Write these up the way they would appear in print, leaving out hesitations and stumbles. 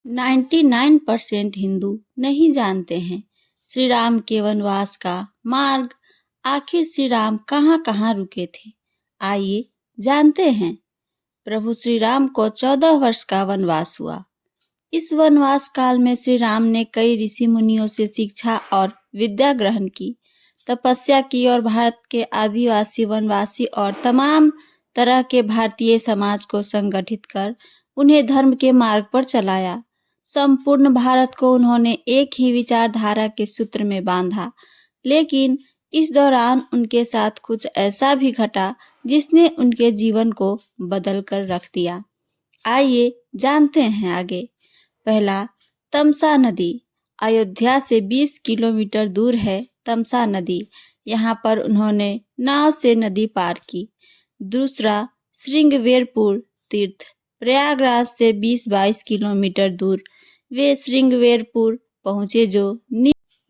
99% हिंदू नहीं जानते हैं श्री राम के वनवास का मार्ग। आखिर श्री राम कहाँ कहाँ रुके थे, आइए जानते हैं। प्रभु श्री राम को 14 वर्ष का वनवास हुआ। इस वनवास काल में श्री राम ने कई ऋषि मुनियों से शिक्षा और विद्या ग्रहण की, तपस्या की और भारत के आदिवासी, वनवासी और तमाम तरह के भारतीय समाज को संगठित कर उन्हें धर्म के मार्ग पर चलाया। संपूर्ण भारत को उन्होंने एक ही विचारधारा के सूत्र में बांधा। लेकिन इस दौरान उनके साथ कुछ ऐसा भी घटा जिसने उनके जीवन को बदल कर रख दिया। आइए जानते हैं आगे। पहला, तमसा नदी। अयोध्या से 20 किलोमीटर दूर है तमसा नदी। यहाँ पर उन्होंने नाव से नदी पार की। दूसरा, श्रृंगवेरपुर तीर्थ। प्रयागराज से 20-22 किलोमीटर दूर वे श्रृंगवेरपुर पहुँचे, जो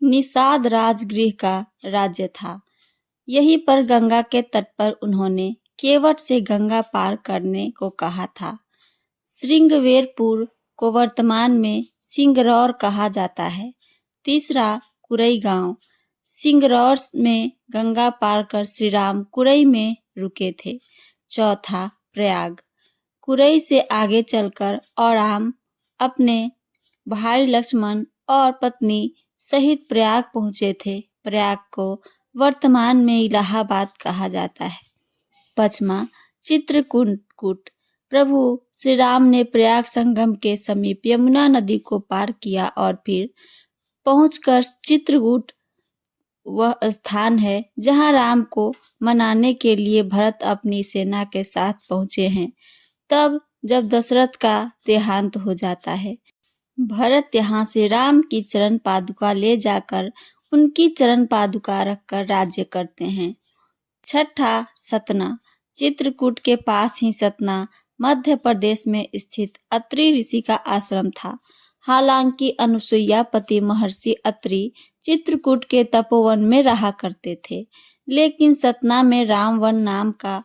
निषाद राजगृह का राज्य था। यहीं पर गंगा के तट पर उन्होंने केवट से गंगा पार करने को कहा था। श्रृंगवेरपुर को वर्तमान में सिंगरौर कहा जाता है। तीसरा, कुरई गांव। सिंगरौर में गंगा पार कर श्री राम कुरई में रुके थे। चौथा, प्रयाग। कुरई से आगे चलकर और राम अपने भाई लक्ष्मण और पत्नी सहित प्रयाग पहुँचे थे। प्रयाग को वर्तमान में इलाहाबाद कहा जाता है। पांचवा, चित्रकूट। प्रभु श्री राम ने प्रयाग संगम के समीप यमुना नदी को पार किया और फिर पहुंचकर चित्रकूट वह स्थान है जहां राम को मनाने के लिए भरत अपनी सेना के साथ पहुंचे हैं। तब जब दशरथ का देहांत हो जाता है, भरत यहाँ से राम की चरण पादुका ले जाकर उनकी चरण पादुका रखकर राज्य करते हैं। छठा, सतना। चित्रकूट के पास ही सतना मध्य प्रदेश में स्थित अत्रि ऋषि का आश्रम था। हालांकि अनुसुईया पति महर्षि अत्रि चित्रकूट के तपोवन में रहा करते थे, लेकिन सतना में रामवन नाम का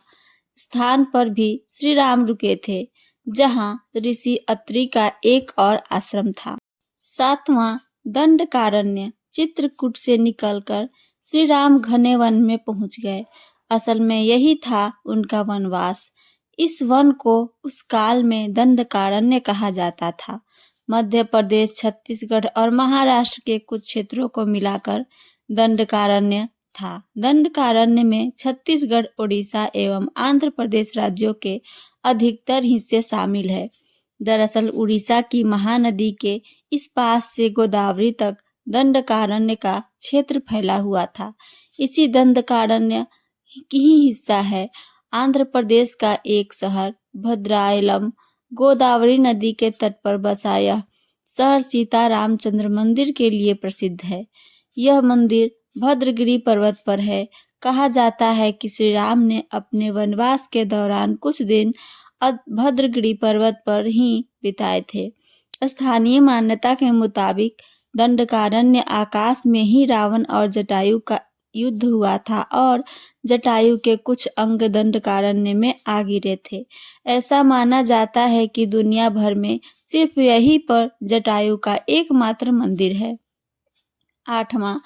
स्थान पर भी श्री राम रुके थे, जहां ऋषि अत्रि का एक और आश्रम था। सातवां, दंडकारण्य। चित्रकूट से निकलकर श्री राम घने वन में पहुंच गए। असल में यही था उनका वनवास। इस वन को उस काल में दंडकारण्य कहा जाता था। मध्य प्रदेश, छत्तीसगढ़ और महाराष्ट्र के कुछ क्षेत्रों को मिलाकर दंडकारण्य था। दंडकारण्य में छत्तीसगढ़, उड़ीसा एवं आंध्र प्रदेश राज्यों के अधिकतर हिस्से शामिल है। दरअसल उड़ीसा की महानदी के इस पास से गोदावरी तक दंडकारण्य का क्षेत्र फैला हुआ था। इसी दंडकारण्य की ही हिस्सा है आंध्र प्रदेश का एक शहर भद्रायलम। गोदावरी नदी के तट पर बसा यह शहर सीता रामचंद्र मंदिर के लिए प्रसिद्ध है। यह मंदिर भद्रगिरि पर्वत पर है। कहा जाता है कि श्री राम ने अपने वनवास के दौरान कुछ दिन भद्रगिरि पर्वत पर ही बिताए थे। स्थानीय मान्यता के मुताबिक दंडकारण्य आकाश में ही रावण और जटायु का युद्ध हुआ था और जटायु के कुछ अंग दंडकारण्य में आ गिरे थे। ऐसा माना जाता है कि दुनिया भर में सिर्फ यहीं पर जटायु का एकमात्र मंदिर है। आठवां,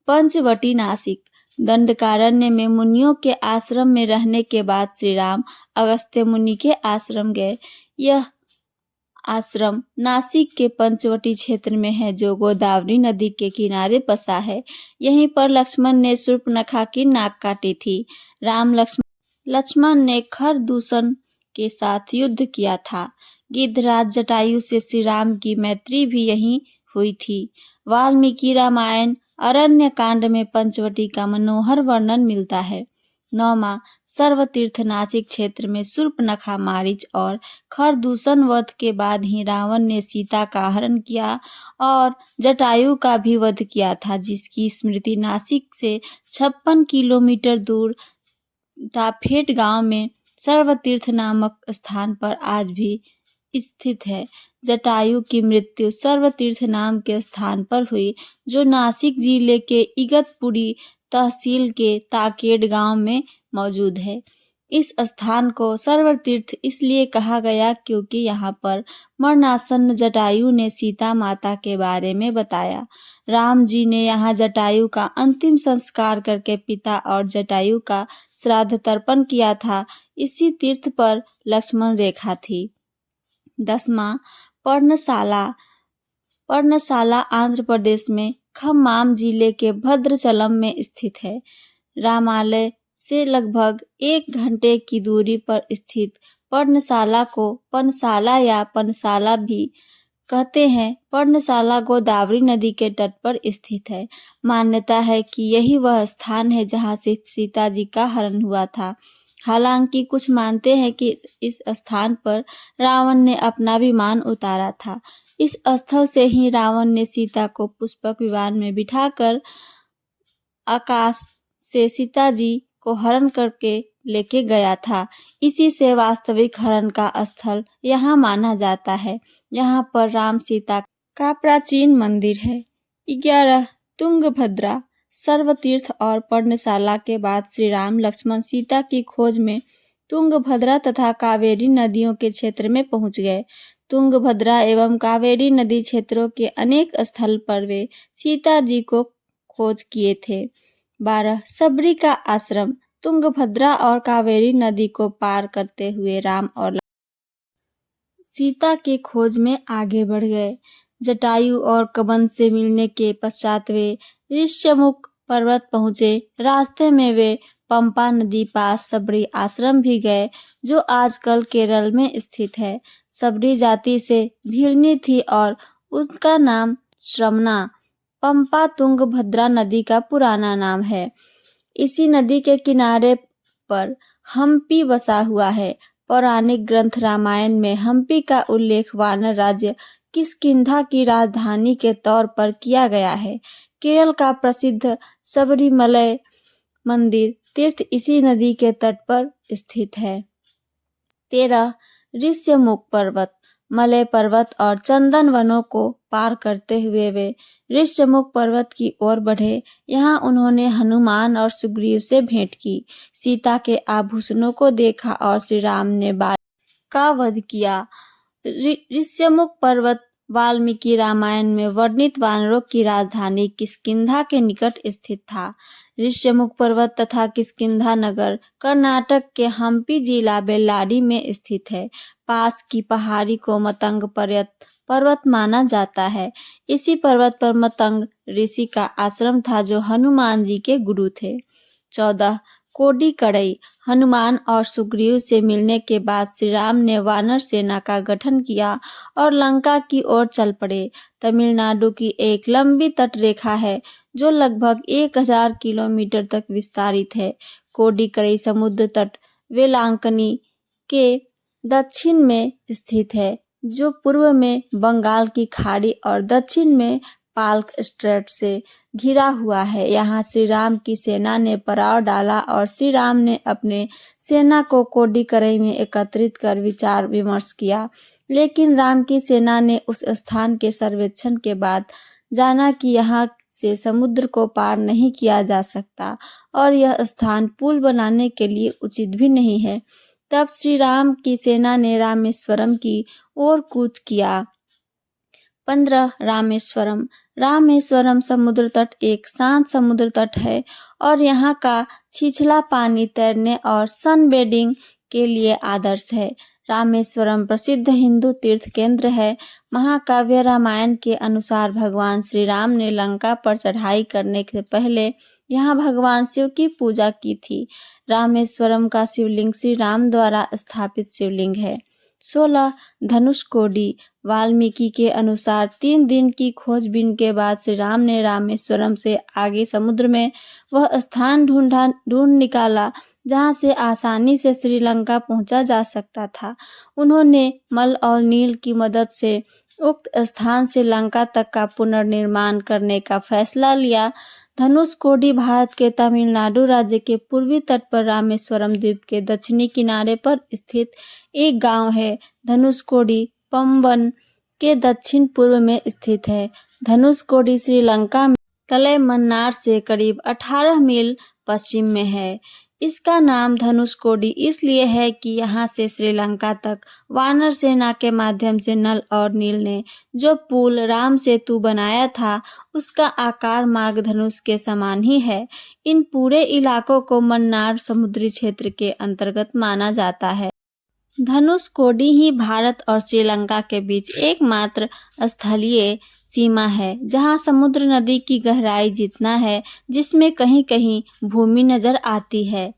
पंचवटी नासिक। दंडकारण्य में मुनियों के आश्रम में रहने के बाद श्री राम अगस्त्य मुनि के आश्रम गए। यह आश्रम नासिक के पंचवटी क्षेत्र में है, जो गोदावरी नदी के किनारे बसा है। यहीं पर लक्ष्मण ने शूर्पणखा की नाक काटी थी। राम लक्ष्मण ने खरदूषण के साथ युद्ध किया था। गिद्धराज जटायु से श्री राम की मैत्री भी यहीं हुई थी। वाल्मीकि रामायण अरण्य कांड में पंचवटी का मनोहर वर्णन मिलता है। नौवां, सर्वतीर्थ। नासिक क्षेत्र में शूर्पणखा, मारीच और खरदूषण वध के बाद ही रावण ने सीता का हरण किया और जटायु का भी वध किया था, जिसकी स्मृति नासिक से 56 किलोमीटर दूर ताफेट गांव में सर्वतीर्थ नामक स्थान पर आज भी स्थित है। जटायु की मृत्यु सर्वतीर्थ नाम के स्थान पर हुई, जो नासिक जिले के इगतपुरी तहसील के ताकेड गांव में मौजूद है। इस स्थान को सर्व तीर्थ इसलिए कहा गया क्योंकि यहाँ पर मरणासन्न जटायु ने सीता माता के बारे में बताया। राम जी ने यहाँ जटायु का अंतिम संस्कार करके पिता और जटायु का श्राद्ध तर्पण किया था। इसी तीर्थ पर लक्ष्मण रेखा थी। 10वां पर्णशाला। पर्णशाला आंध्र प्रदेश में खम्माम जिले के भद्राचलम में स्थित है। रामालय से लगभग 1 घंटे की दूरी पर स्थित पर्णशाला को पनशाला या पनशाला भी कहते हैं। पर्णशाला गोदावरी नदी के तट पर स्थित है। मान्यता है कि यही वह स्थान है जहां से सीता जी का हरण हुआ था। हालांकि कुछ मानते हैं कि इस स्थान पर रावण ने अपना विमान उतारा था। इस स्थल से ही रावण ने सीता को पुष्पक विमान में बिठाकर आकाश से सीता जी को हरण करके लेके गया था। इसी से वास्तविक हरण का स्थल यहाँ माना जाता है। यहाँ पर राम सीता का प्राचीन मंदिर है। 11 तुंगभद्रा। सर्वतीर्थ और पर्णशाला के बाद श्री राम लक्ष्मण सीता की खोज में तुंगभद्रा तथा कावेरी नदियों के क्षेत्र में पहुंच गए। तुंगभद्रा एवं कावेरी नदी क्षेत्रों के अनेक स्थल पर वे सीता जी को खोज किए थे। 12 सबरी का आश्रम। तुंगभद्रा और कावेरी नदी को पार करते हुए राम और सीता के खोज में आगे बढ़ गए। जटायु और कबंध से मिलने के पश्चात वे ऋष्यमुख पर्वत पहुंचे। रास्ते में वे पंपा नदी पास सबरी आश्रम भी गए, जो आजकल केरल में स्थित है। सबरी जाति से भिड़नी थी और उसका नाम श्रमना। पंपा तुंगभद्रा नदी का पुराना नाम है। इसी नदी के किनारे पर हम्पी बसा हुआ है। पौराणिक ग्रंथ रामायण में हम्पी का उल्लेख वानर राज्य किष्किंधा की राजधानी के तौर पर किया गया है। केरल का प्रसिद्ध सबरीमलय मंदिर तीर्थ इसी नदी के तट पर स्थित है। 13 ऋष्यमुख पर्वत। मलय पर्वत और चंदन वनों को पार करते हुए वे ऋष्यमुख पर्वत की ओर बढ़े। यहाँ उन्होंने हनुमान और सुग्रीव से भेंट की, सीता के आभूषणों को देखा और श्री राम ने बाली का वध किया। ऋष्यमुख पर्वत वाल्मीकि रामायण में वर्णित वानरों की राजधानी किष्किंधा के निकट स्थित था। ऋष्यमुख पर्वत तथा किष्किंधा नगर कर्नाटक के हम्पी जिला बेल्लारी में स्थित है। पास की पहाड़ी को मतंग पर्वत माना जाता है। इसी पर्वत पर मतंग ऋषि का आश्रम था, जो हनुमान जी के गुरु थे। 14 कोडी कड़ई। हनुमान और सुग्रीव से मिलने के बाद श्री राम ने वानर सेना का गठन किया और लंका की ओर चल पड़े। तमिलनाडु की एक लंबी तट रेखा है, जो लगभग 1000 किलोमीटर तक विस्तारित है। कोडी कड़ई समुद्र तट वेलांकनी के दक्षिण में स्थित है, जो पूर्व में बंगाल की खाड़ी और दक्षिण में पाल्क स्ट्रेट से घिरा हुआ है। यहाँ श्री राम की सेना ने पड़ाव डाला और श्री राम ने अपने सेना को कोडी कड़ई में एकत्रित कर विचार विमर्श किया। लेकिन राम की सेना ने उस स्थान के सर्वेक्षण के बाद जाना कि यहाँ से समुद्र को पार नहीं किया जा सकता और यह स्थान पुल बनाने के लिए उचित भी नहीं है। तब श्री राम की सेना ने रामेश्वरम की ओर कूच किया। 15 रामेश्वरम। रामेश्वरम समुद्र तट एक शांत समुद्र तट है और यहाँ का छिछला पानी तैरने और सनबेडिंग के लिए आदर्श है। रामेश्वरम प्रसिद्ध हिंदू तीर्थ केंद्र है। महाकाव्य रामायण के अनुसार भगवान श्री राम ने लंका पर चढ़ाई करने से पहले यहाँ भगवान शिव की पूजा की थी। रामेश्वरम का शिवलिंग श्री राम द्वारा स्थापित शिवलिंग है। 16 धनुषकोडी। वाल्मीकि के अनुसार 3 दिन की खोजबीन के बाद श्री राम ने रामेश्वरम से आगे समुद्र में वह स्थान ढूंढ निकाला जहां से आसानी से श्रीलंका पहुंचा जा सकता था। उन्होंने मल और नील की मदद से उक्त स्थान से लंका तक का पुनर्निर्माण करने का फैसला लिया। धनुषकोडी भारत के तमिलनाडु राज्य के पूर्वी तट पर रामेश्वरम द्वीप के दक्षिणी किनारे पर स्थित एक गांव है। धनुषकोडी पंबन के दक्षिण पूर्व में स्थित है। धनुषकोडी श्रीलंका में तलैमन्नार से करीब 18 मील पश्चिम में है। इसका नाम धनुषकोडी इसलिए है कि यहाँ से श्रीलंका तक वानर सेना के माध्यम से नल और नील ने जो पुल राम सेतु बनाया था उसका आकार मार्ग धनुष के समान ही है। इन पूरे इलाकों को मन्नार समुद्री क्षेत्र के अंतर्गत माना जाता है। धनुषकोडी ही भारत और श्रीलंका के बीच एकमात्र स्थलीय सीमा है जहां समुद्र नदी की गहराई जितना है जिसमें कहीं कहीं भूमि नजर आती है।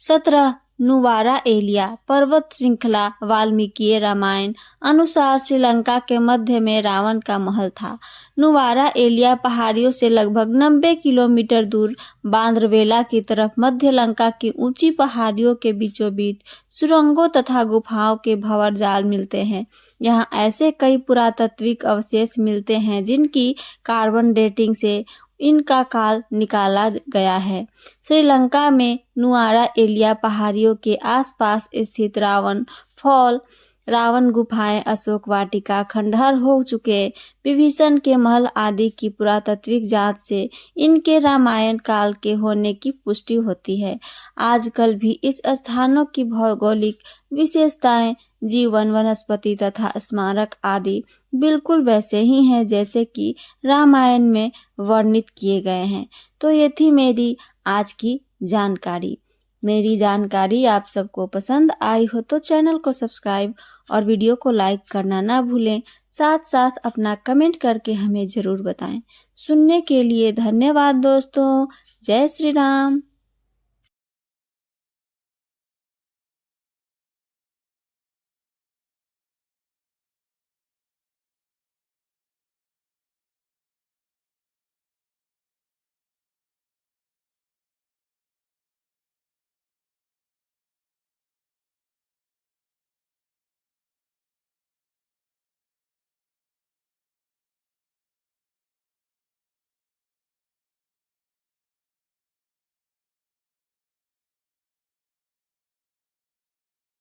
17 नुवारा एलिया पर्वत श्रृंखला वाल्मीकि रामायण अनुसार श्रीलंका के मध्य में रावण का महल था। नुवारा एलिया पहाड़ियों से लगभग 90 किलोमीटर दूर बांद्रवेला की तरफ मध्य लंका की ऊंची पहाड़ियों के बीचों बीच सुरंगों तथा गुफाओं के भंवर जाल मिलते हैं। यहाँ ऐसे कई पुरातात्विक अवशेष मिलते हैं जिनकी कार्बन डेटिंग से इनका काल निकाला गया है। श्रीलंका में नुआरा एलिया पहाड़ियों के आसपास स्थित रावण फॉल, रावण गुफाएं, अशोक वाटिका, खंडहर हो चुके विभीषण के महल आदि की पुरातात्विक जांच से इनके रामायण काल के होने की पुष्टि होती है। आजकल भी इस स्थानों की भौगोलिक विशेषताएं, जीवन, वनस्पति तथा स्मारक आदि बिल्कुल वैसे ही हैं जैसे कि रामायण में वर्णित किए गए हैं। तो ये थी मेरी आज की जानकारी। मेरी जानकारी आप सबको पसंद आई हो तो चैनल को सब्सक्राइब और वीडियो को लाइक करना ना भूलें। साथ साथ अपना कमेंट करके हमें ज़रूर बताएं। सुनने के लिए धन्यवाद दोस्तों। जय श्री राम।